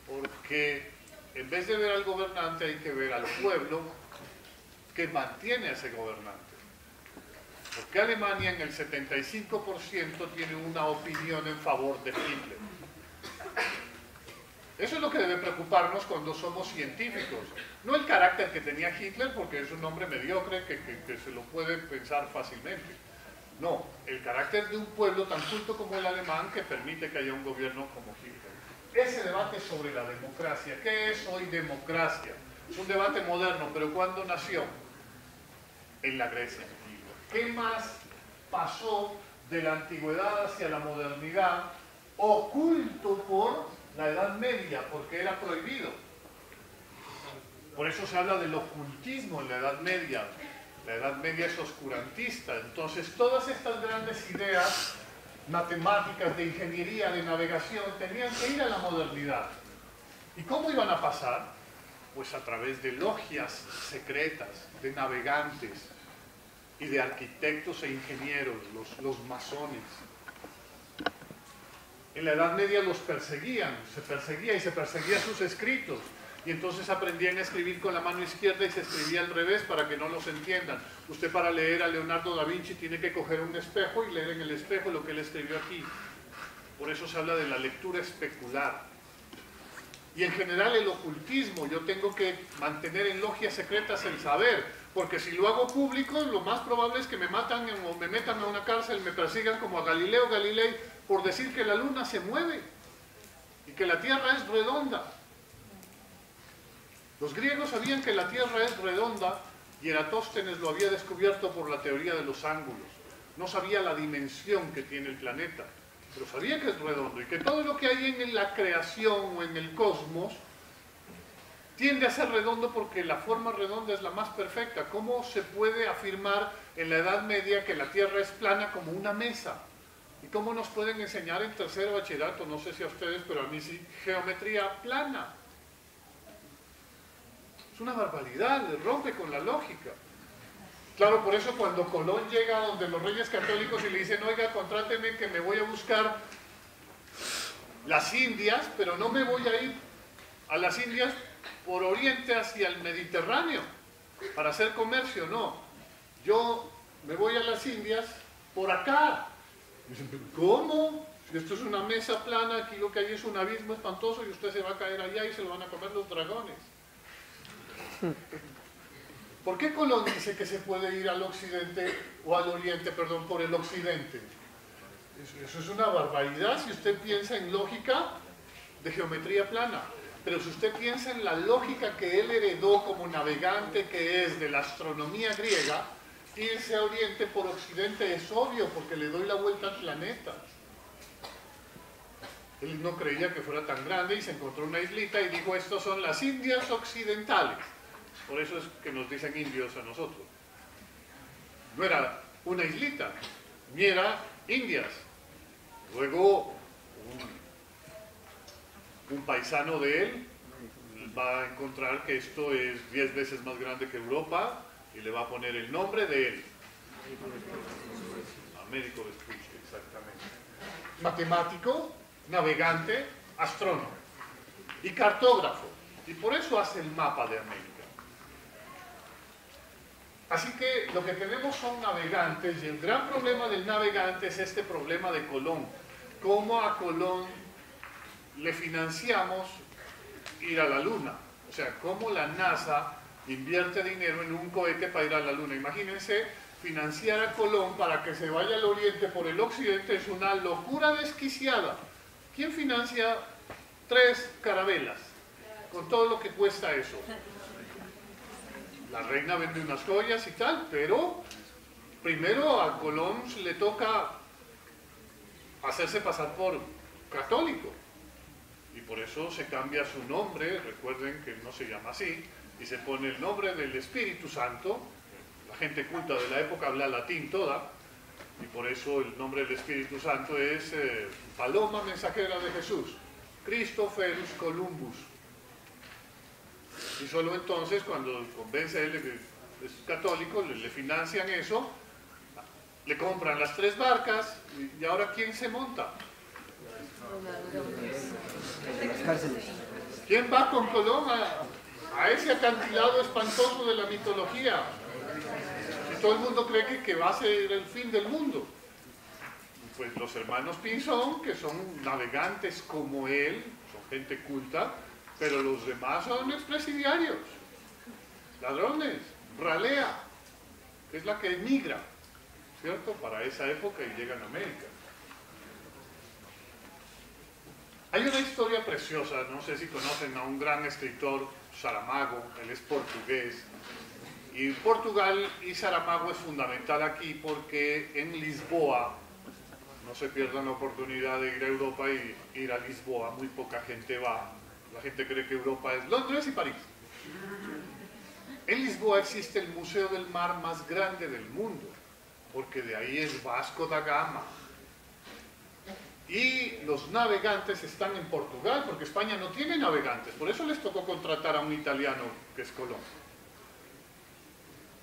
Porque en vez de ver al gobernante hay que ver al pueblo que mantiene a ese gobernante. Porque Alemania en el 75% tiene una opinión en favor de Hitler. Eso es lo que debe preocuparnos cuando somos científicos. No el carácter que tenía Hitler, porque es un hombre mediocre que se lo puede pensar fácilmente. No, el carácter de un pueblo tan culto como el alemán que permite que haya un gobierno como Hitler. Ese debate sobre la democracia, ¿qué es hoy democracia? Es un debate moderno, pero ¿cuándo nació? En la Grecia antigua. ¿Qué más pasó de la antigüedad hacia la modernidad, oculto por la Edad Media, porque era prohibido? Por eso se habla del ocultismo en la Edad Media. La Edad Media es oscurantista. Entonces todas estas grandes ideas matemáticas, de ingeniería, de navegación, tenían que ir a la modernidad. ¿Y cómo iban a pasar? Pues a través de logias secretas, de navegantes y de arquitectos e ingenieros, los masones. En la Edad Media los perseguían, se perseguía sus escritos. Y entonces aprendían a escribir con la mano izquierda y se escribía al revés para que no los entiendan. Usted, para leer a Leonardo da Vinci, tiene que coger un espejo y leer en el espejo lo que él escribió aquí. Por eso se habla de la lectura especular. Y en general el ocultismo, yo tengo que mantener en logias secretas el saber, porque si lo hago público, lo más probable es que me matan o me metan a una cárcel, me persigan como a Galileo Galilei por decir que la luna se mueve y que la Tierra es redonda. Los griegos sabían que la Tierra es redonda y Eratóstenes lo había descubierto por la teoría de los ángulos. No sabía la dimensión que tiene el planeta, pero sabía que es redondo y que todo lo que hay en la creación o en el cosmos tiende a ser redondo porque la forma redonda es la más perfecta. ¿Cómo se puede afirmar en la Edad Media que la Tierra es plana como una mesa? ¿Y cómo nos pueden enseñar en tercero bachillerato, no sé si a ustedes, pero a mí sí, geometría plana? Es una barbaridad, le rompe con la lógica. Claro, por eso cuando Colón llega donde los reyes católicos y le dicen, oiga, contráteme que me voy a buscar las Indias, pero no me voy a ir a las Indias por oriente hacia el Mediterráneo para hacer comercio, no. Yo me voy a las Indias por acá. Dicen, ¿cómo? Si esto es una mesa plana, aquí lo que hay es un abismo espantoso y usted se va a caer allá y se lo van a comer los dragones. ¿Por qué Colón dice que se puede ir al occidente o al oriente, perdón, por el occidente? Eso es una barbaridad si usted piensa en lógica de geometría plana. Pero si usted piensa en la lógica que él heredó como navegante que es de la astronomía griega, irse a oriente por occidente es obvio porque le doy la vuelta al planeta. Él no creía que fuera tan grande y se encontró una islita y dijo, estos son las Indias occidentales. Por eso es que nos dicen indios a nosotros. No era una islita, ni era Indias. Luego, un paisano de él va a encontrar que esto es 10 veces más grande que Europa y le va a poner el nombre de él. Américo Vespucci, exactamente. Matemático, navegante, astrónomo y cartógrafo. Y por eso hace el mapa de América. Así que lo que tenemos son navegantes y el gran problema del navegante es este problema de Colón. ¿Cómo a Colón le financiamos ir a la Luna? O sea, ¿cómo la NASA invierte dinero en un cohete para ir a la Luna? Imagínense, financiar a Colón para que se vaya al oriente por el occidente es una locura desquiciada. ¿Quién financia 3 carabelas? Con todo lo que cuesta eso. La reina vende unas joyas y tal, pero primero a Colón le toca hacerse pasar por católico. Y por eso se cambia su nombre, recuerden que no se llama así, y se pone el nombre del Espíritu Santo. La gente culta de la época habla latín toda, y por eso el nombre del Espíritu Santo es Paloma Mensajera de Jesús, Christophorus Columbus. Y solo entonces, cuando convence a él de que es católico, le financian eso, le compran las 3 barcas, y ahora ¿quién se monta? ¿Quién va con Colón a ese acantilado espantoso de la mitología? Y todo el mundo cree que va a ser el fin del mundo. Pues los hermanos Pinzón, que son navegantes como él, son gente culta, pero los demás son expresidiarios, ladrones, ralea, que es la que emigra, ¿cierto? Para esa época y llegan a América. Hay una historia preciosa, no sé si conocen a un gran escritor, Saramago, él es portugués, y Portugal y Saramago es fundamental aquí porque en Lisboa, no se pierdan la oportunidad de ir a Europa y ir a Lisboa, muy poca gente va. La gente cree que Europa es Londres y París. En Lisboa existe el Museo del Mar más grande del mundo, porque de ahí es Vasco da Gama. Y los navegantes están en Portugal, porque España no tiene navegantes, por eso les tocó contratar a un italiano que es Colón.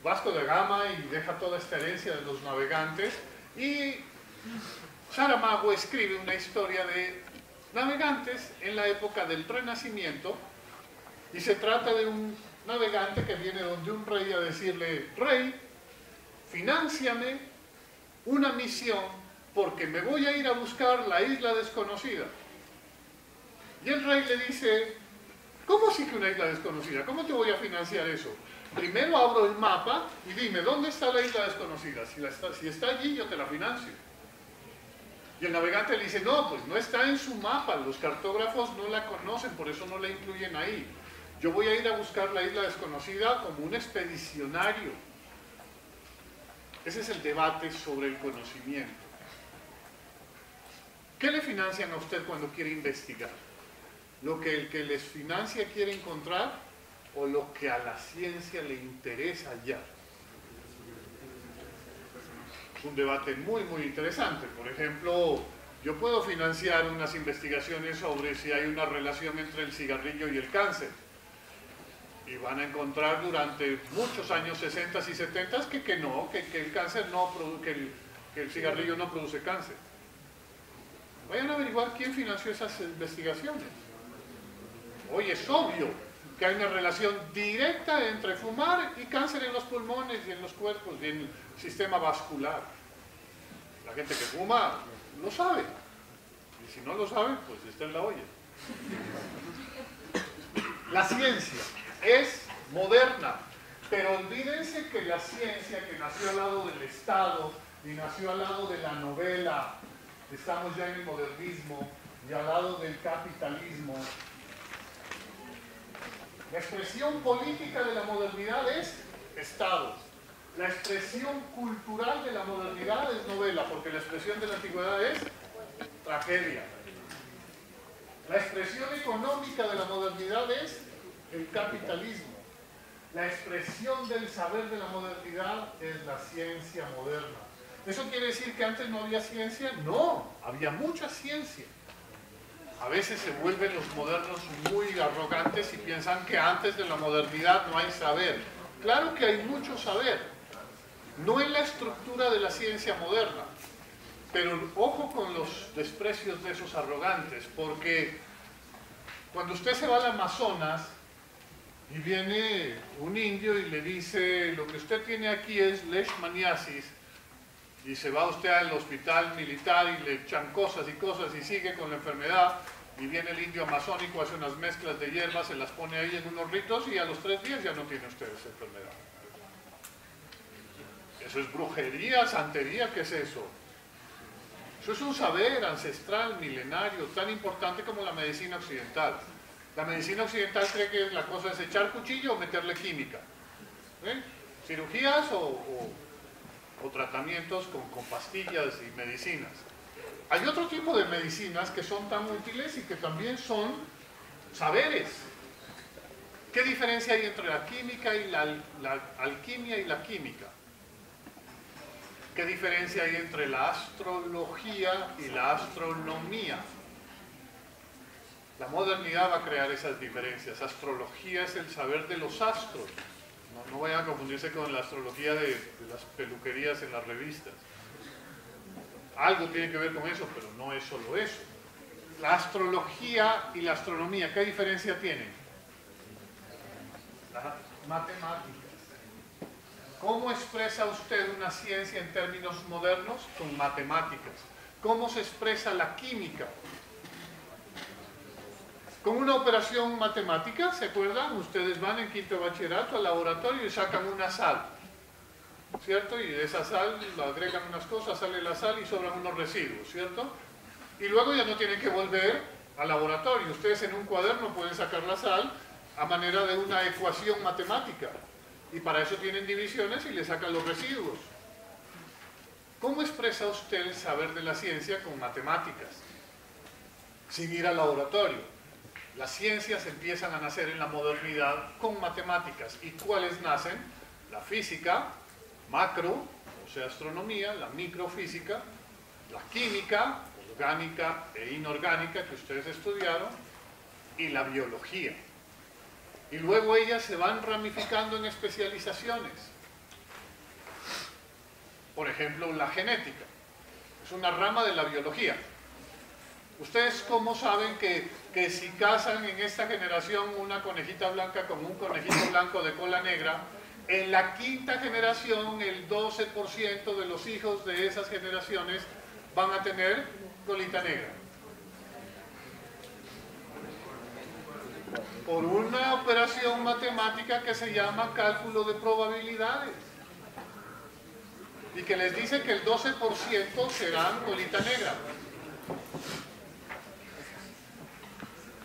Vasco da Gama y deja toda esta herencia de los navegantes, y Saramago escribe una historia de navegantes en la época del Renacimiento, y se trata de un navegante que viene donde un rey a decirle, rey, finánciame una misión porque me voy a ir a buscar la isla desconocida. Y el rey le dice, ¿cómo sí que una isla desconocida? ¿Cómo te voy a financiar eso? Primero abro el mapa y dime, ¿dónde está la isla desconocida? Si está allí, yo te la financio. Y el navegante le dice, no, pues no está en su mapa, los cartógrafos no la conocen, por eso no la incluyen ahí. Yo voy a ir a buscar la isla desconocida como un expedicionario. Ese es el debate sobre el conocimiento. ¿Qué le financian a usted cuando quiere investigar? ¿Lo que el que les financia quiere encontrar o lo que a la ciencia le interesa hallar? Es un debate muy, muy interesante. Por ejemplo, yo puedo financiar unas investigaciones sobre si hay una relación entre el cigarrillo y el cáncer. Y van a encontrar durante muchos años 60 y 70 que no, que el cáncer no que el cigarrillo no produce cáncer. Vayan a averiguar quién financió esas investigaciones. Hoy es obvio que hay una relación directa entre fumar y cáncer en los pulmones y en los cuerpos y en el sistema vascular. La gente que fuma lo sabe. Y si no lo sabe, pues está en la olla. La ciencia es moderna, pero olvídense que la ciencia que nació al lado del Estado y nació al lado de la novela, estamos ya en el modernismo, y al lado del capitalismo. La expresión política de la modernidad es Estado. La expresión cultural de la modernidad es novela, porque la expresión de la antigüedad es tragedia. La expresión económica de la modernidad es el capitalismo. La expresión del saber de la modernidad es la ciencia moderna. ¿Eso quiere decir que antes no había ciencia? No, había mucha ciencia. A veces se vuelven los modernos muy arrogantes y piensan que antes de la modernidad no hay saber. Claro que hay mucho saber, no en la estructura de la ciencia moderna, pero ojo con los desprecios de esos arrogantes, porque cuando usted se va al Amazonas y viene un indio y le dice, lo que usted tiene aquí es leishmaniasis, y se va usted al hospital militar y le echan cosas y sigue con la enfermedad, y viene el indio amazónico, hace unas mezclas de hierbas, se las pone ahí en unos ritos y a los 3 días ya no tiene usted esa enfermedad. Eso es brujería, santería, ¿qué es eso? Eso es un saber ancestral, milenario, tan importante como la medicina occidental. La medicina occidental cree que la cosa es echar cuchillo o meterle química. Cirugías o tratamientos con pastillas y medicinas. Hay otro tipo de medicinas que son tan útiles y que también son saberes. ¿Qué diferencia hay entre la química y la alquimia y la química? ¿Qué diferencia hay entre la astrología y la astronomía? La modernidad va a crear esas diferencias. Astrología es el saber de los astros. No vayan a confundirse con la astrología de las peluquerías en las revistas. Algo tiene que ver con eso, pero no es solo eso. La astrología y la astronomía, ¿qué diferencia tienen? Las matemáticas. ¿Cómo expresa usted una ciencia en términos modernos? Con matemáticas. ¿Cómo se expresa la química? Con una operación matemática, ¿se acuerdan? Ustedes van en quinto de bachillerato al laboratorio y sacan una sal, ¿cierto? Y de esa sal lo agregan unas cosas, sale la sal y sobran unos residuos, ¿cierto? Y luego ya no tienen que volver al laboratorio. Ustedes en un cuaderno pueden sacar la sal a manera de una ecuación matemática. Y para eso tienen divisiones y le sacan los residuos. ¿Cómo expresa usted el saber de la ciencia con matemáticas? Sin ir al laboratorio. Las ciencias empiezan a nacer en la modernidad con matemáticas. ¿Y cuáles nacen? La física, macro, o sea, astronomía, la microfísica, la química, orgánica e inorgánica que ustedes estudiaron, y la biología. Y luego ellas se van ramificando en especializaciones. Por ejemplo, la genética. Es una rama de la biología. ¿Ustedes cómo saben que si casan en esta generación una conejita blanca con un conejito blanco de cola negra, en la quinta generación el 12% de los hijos de esas generaciones van a tener colita negra? Por una operación matemática que se llama cálculo de probabilidades y que les dice que el 12% serán colita negra.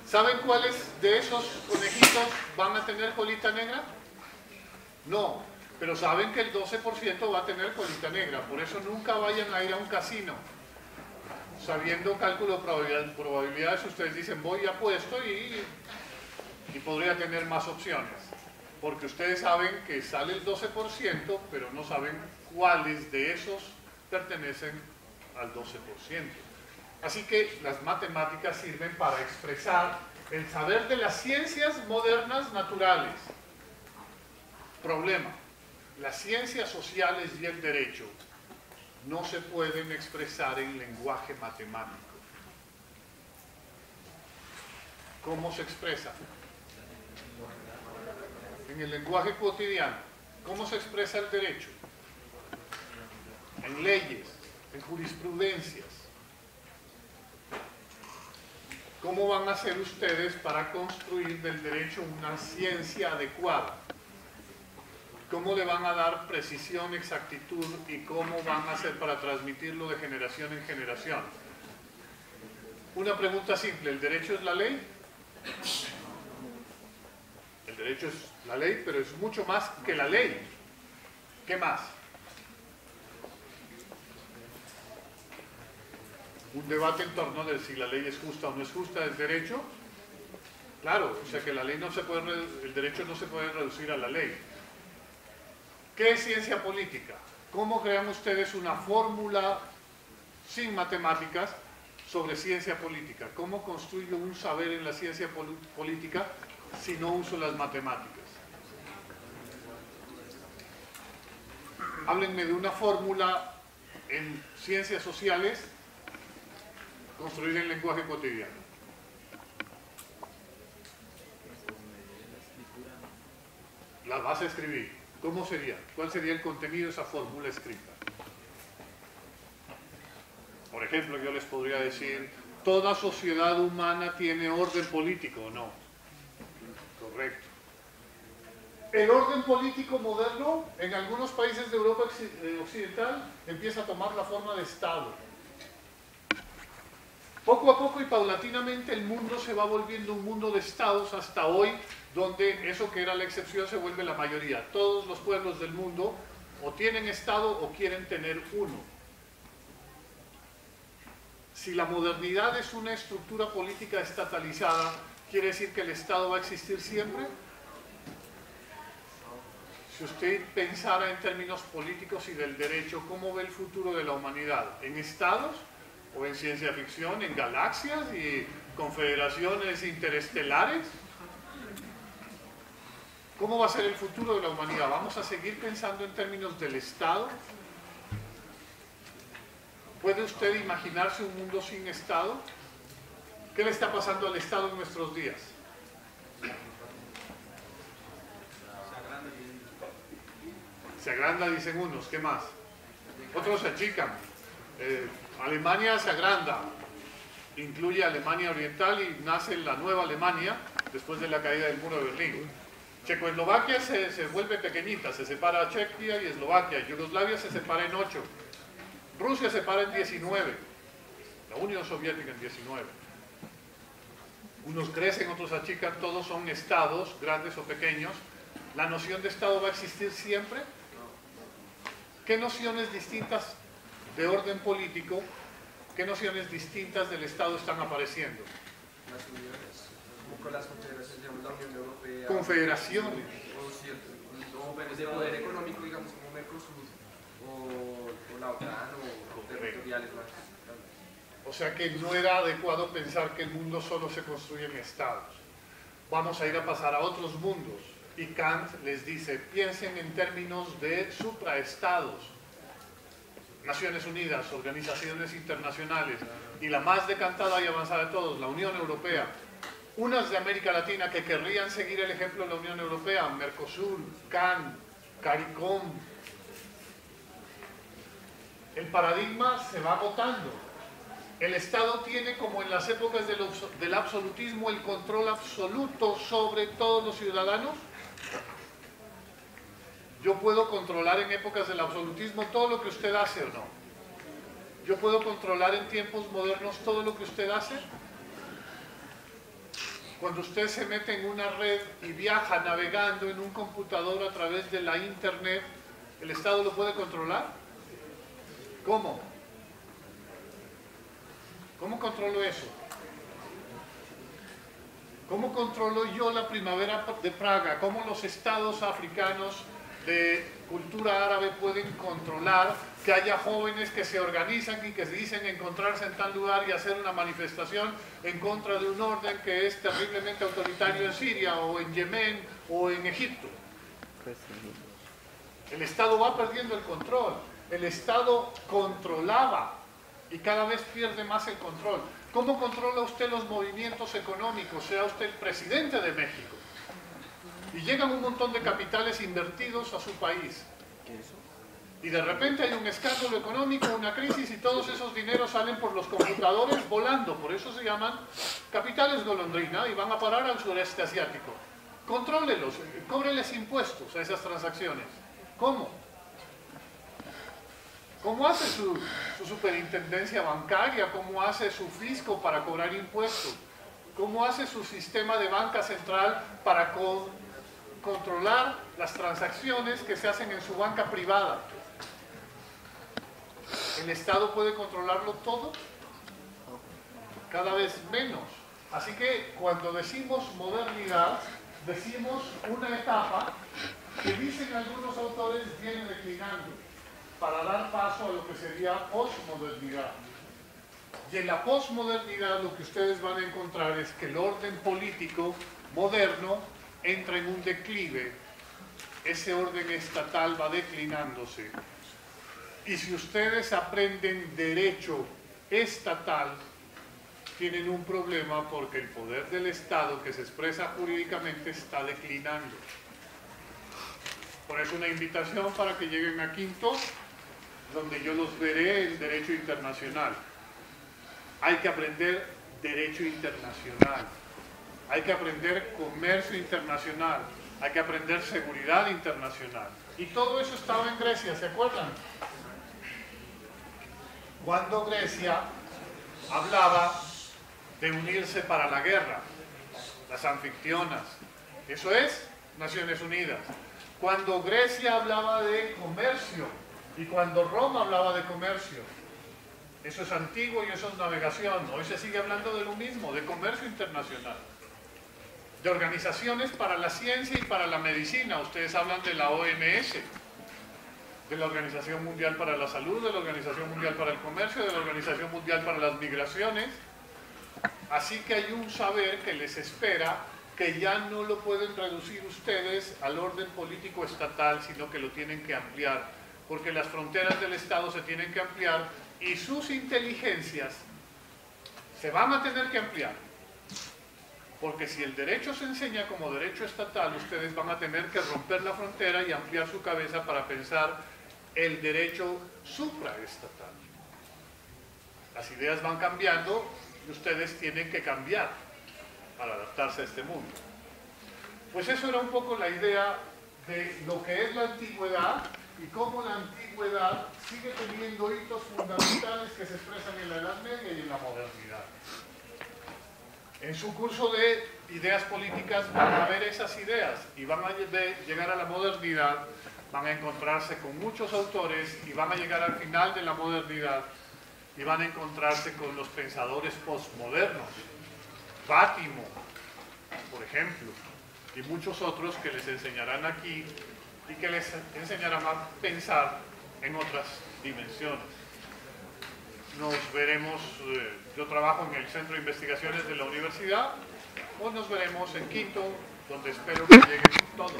¿Saben cuáles de esos conejitos van a tener colita negra? No, pero saben que el 12% va a tener colita negra. Por eso nunca vayan a ir a un casino sabiendo cálculo de probabilidades. Ustedes dicen, voy y apuesto y podría tener más opciones. Porque ustedes saben que sale el 12%, pero no saben cuáles de esos pertenecen al 12%. Así que las matemáticas sirven para expresar el saber de las ciencias modernas naturales. Problema: las ciencias sociales y el derecho no se pueden expresar en lenguaje matemático. ¿Cómo se expresa? En el lenguaje cotidiano. ¿Cómo se expresa el derecho? En leyes, en jurisprudencias. ¿Cómo van a hacer ustedes para construir del derecho una ciencia adecuada? ¿Cómo le van a dar precisión, exactitud y cómo van a hacer para transmitirlo de generación en generación? Una pregunta simple: ¿el derecho es la ley? El derecho es la ley, pero es mucho más que la ley. ¿Qué más? Un debate en torno de si la ley es justa o no es justa es derecho. Claro, o sea que la ley no se puede, el derecho no se puede reducir a la ley. ¿Qué es ciencia política? ¿Cómo crean ustedes una fórmula sin matemáticas sobre ciencia política? ¿Cómo construyo un saber en la ciencia política si no uso las matemáticas? Háblenme de una fórmula en ciencias sociales construida en lenguaje cotidiano. La vas a escribir. ¿Cómo sería? ¿Cuál sería el contenido de esa fórmula escrita? Por ejemplo, yo les podría decir, ¿toda sociedad humana tiene orden político o no? Correcto. El orden político moderno, en algunos países de Europa occidental, empieza a tomar la forma de Estado. Poco a poco y paulatinamente el mundo se va volviendo un mundo de estados hasta hoy, donde eso que era la excepción se vuelve la mayoría. Todos los pueblos del mundo o tienen estado o quieren tener uno. Si la modernidad es una estructura política estatalizada, ¿quiere decir que el Estado va a existir siempre? Si usted pensara en términos políticos y del derecho, ¿cómo ve el futuro de la humanidad? ¿En estados? ¿O en ciencia ficción? ¿En galaxias y confederaciones interestelares? ¿Cómo va a ser el futuro de la humanidad? ¿Vamos a seguir pensando en términos del Estado? ¿Puede usted imaginarse un mundo sin Estado? ¿Qué le está pasando al Estado en nuestros días? Se agranda, dicen unos. ¿Qué más? Otros se achican. Alemania se agranda, incluye Alemania Oriental y nace la nueva Alemania después de la caída del muro de Berlín. Checoslovaquia se vuelve pequeñita, se separa Chequia y Eslovaquia. Yugoslavia se separa en 8. Rusia se separa en 19. La Unión Soviética en 19. Unos crecen, otros achican, todos son estados, grandes o pequeños. ¿La noción de estado va a existir siempre? ¿Qué nociones distintas de orden político, qué nociones distintas del Estado están apareciendo? Las uniones, como con las confederaciones, digamos, la Unión Europea. Confederaciones. O de poder económico, digamos, como Mercosur, o la OTAN, o territoriales más. O sea que no era adecuado pensar que el mundo solo se construye en estados. Vamos a ir a pasar a otros mundos. Y Kant les dice, piensen en términos de supraestados. Naciones Unidas, organizaciones internacionales, y la más decantada y avanzada de todos, la Unión Europea. Unas de América Latina que querrían seguir el ejemplo de la Unión Europea, Mercosur, CAN, CARICOM. El paradigma se va agotando. El Estado tiene, como en las épocas del absolutismo, el control absoluto sobre todos los ciudadanos. Yo puedo controlar en épocas del absolutismo todo lo que usted hace o no. Yo puedo controlar en tiempos modernos todo lo que usted hace. Cuando usted se mete en una red y viaja navegando en un computador a través de la internet, ¿el Estado lo puede controlar? ¿Cómo? ¿Cómo controlo eso? ¿Cómo controlo yo la primavera de Praga? ¿Cómo los estados africanos de cultura árabe pueden controlar que haya jóvenes que se organizan y que se dicen encontrarse en tal lugar y hacer una manifestación en contra de un orden que es terriblemente autoritario en Siria o en Yemen o en Egipto? El Estado va perdiendo el control. El Estado controlaba y cada vez pierde más el control. ¿Cómo controla usted los movimientos económicos? Sea usted el presidente de México y llegan un montón de capitales invertidos a su país y de repente hay un escándalo económico, una crisis y todos esos dineros salen por los computadores volando. Por eso se llaman capitales golondrina y van a parar al sureste asiático. Contrólelos, cóbreles impuestos a esas transacciones. ¿Cómo? ¿Cómo hace su superintendencia bancaria? ¿Cómo hace su fisco para cobrar impuestos? ¿Cómo hace su sistema de banca central para controlar las transacciones que se hacen en su banca privada? ¿El Estado puede controlarlo todo? Cada vez menos. Así que cuando decimos modernidad, decimos una etapa que dicen algunos autores viene declinando, para dar paso a lo que sería posmodernidad. Y en la posmodernidad lo que ustedes van a encontrar es que el orden político moderno entra en un declive. Ese orden estatal va declinándose. Y si ustedes aprenden derecho estatal, tienen un problema porque el poder del Estado que se expresa jurídicamente está declinando. Por eso una invitación para que lleguen a quinto, donde yo los veré en Derecho Internacional. Hay que aprender Derecho Internacional, hay que aprender Comercio Internacional, hay que aprender Seguridad Internacional. Y todo eso estaba en Grecia, ¿se acuerdan? Cuando Grecia hablaba de unirse para la guerra, las anfictionas, eso es Naciones Unidas. Cuando Grecia hablaba de comercio, y cuando Roma hablaba de comercio, eso es antiguo y eso es navegación. Hoy se sigue hablando de lo mismo, de comercio internacional, de organizaciones para la ciencia y para la medicina. Ustedes hablan de la OMS, de la Organización Mundial para la Salud, de la Organización Mundial para el Comercio, de la Organización Mundial para las Migraciones. Así que hay un saber que les espera, que ya no lo pueden reducir ustedes al orden político estatal, sino que lo tienen que ampliar, porque las fronteras del Estado se tienen que ampliar y sus inteligencias se van a tener que ampliar. Porque si el derecho se enseña como derecho estatal, ustedes van a tener que romper la frontera y ampliar su cabeza para pensar el derecho supraestatal. Las ideas van cambiando y ustedes tienen que cambiar para adaptarse a este mundo. Pues eso era un poco la idea de lo que es la antigüedad y cómo la antigüedad sigue teniendo hitos fundamentales que se expresan en la Edad Media y en la modernidad. En su curso de ideas políticas van a ver esas ideas y van a llegar a la modernidad, van a encontrarse con muchos autores y van a llegar al final de la modernidad y van a encontrarse con los pensadores postmodernos, Bátimo, por ejemplo, y muchos otros que les enseñarán aquí y que les enseñarán a pensar en otras dimensiones. Nos veremos, yo trabajo en el Centro de Investigaciones de la Universidad, o nos veremos en quinto, donde espero que lleguen todos.